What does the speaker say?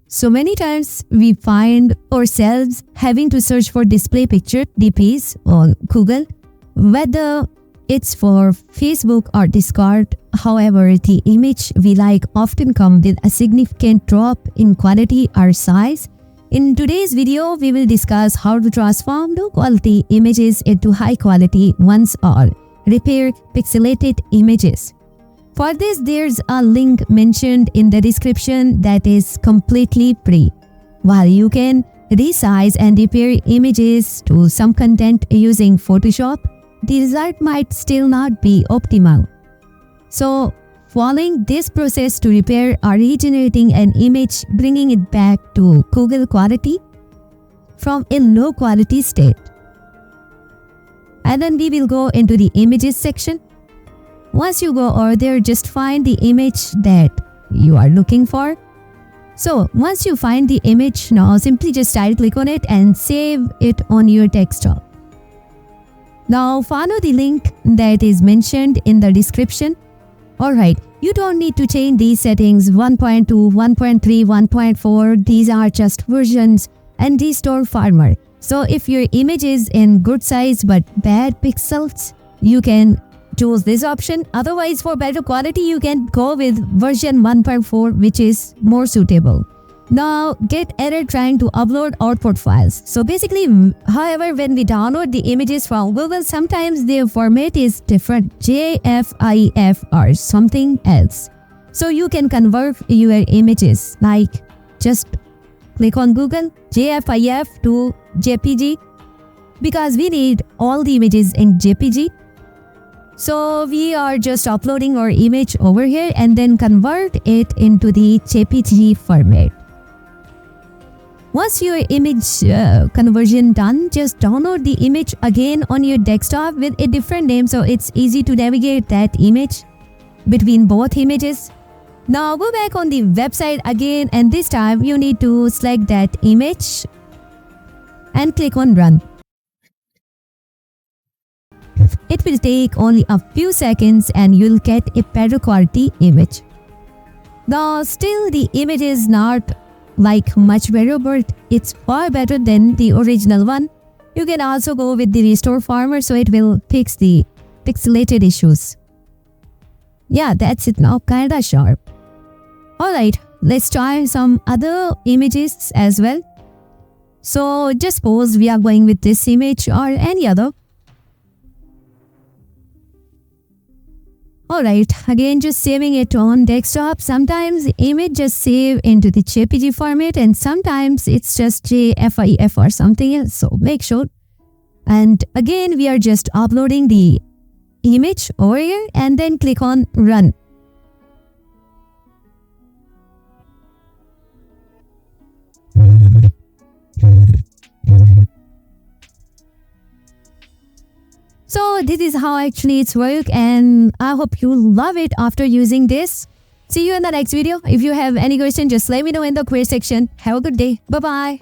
So many times we find ourselves having to search for display picture DPs on Google, whether it's for Facebook or Discord. However, the image we like often come with a significant drop in quality or size. In today's video, we will discuss how to transform low quality images into high quality ones or repair pixelated images. For this, there's a link mentioned in the description that is completely free. While you can resize and repair images to some content using Photoshop, the result might still not be optimal. So, following this process to repair or regenerating an image, bringing it back to Google quality from a low quality state. And then we will go into the images section. Once you go over there, just find the image that you are looking for. So once you find the image, now simply just right click on it and save it on your desktop. Now follow the link that is mentioned in the description. Alright, you don't need to change these settings 1.2, 1.3, 1.4. These are just versions and restore farmer. So if your image is in good size but bad pixels, you can choose this option. Otherwise, for better quality, you can go with version 1.4, which is more suitable. Now, get error trying to upload output files. So basically, however, when we download the images from Google, sometimes their format is different, JFIF or something else. So you can convert your images, like just click on Google, JFIF to JPG, because we need all the images in JPG. So we are just uploading our image over here and then convert it into the JPG format. Once your image conversion done, just download the image again on your desktop with a different name, so it's easy to navigate that image between both images. Now go back on the website again, and this time you need to select that image and click on run. It will take only a few seconds and you'll get a better quality image. Now still the image is not like much better, but it's far better than the original one. You can also go with the restore farmer, so it will fix the pixelated issues. Yeah, that's it now, kinda sharp. Alright, let's try some other images as well. So just suppose we are going with this image or any other. Alright, again just saving it on desktop. Sometimes the image just save into the JPG format and sometimes it's just JFIF or something else, so make sure. And again we are just uploading the image over here and then click on run. So this is how actually it's work, and I hope you love it after using this. See you in the next video. If you have any question, just let me know in the comment section. Have a good day. Bye bye.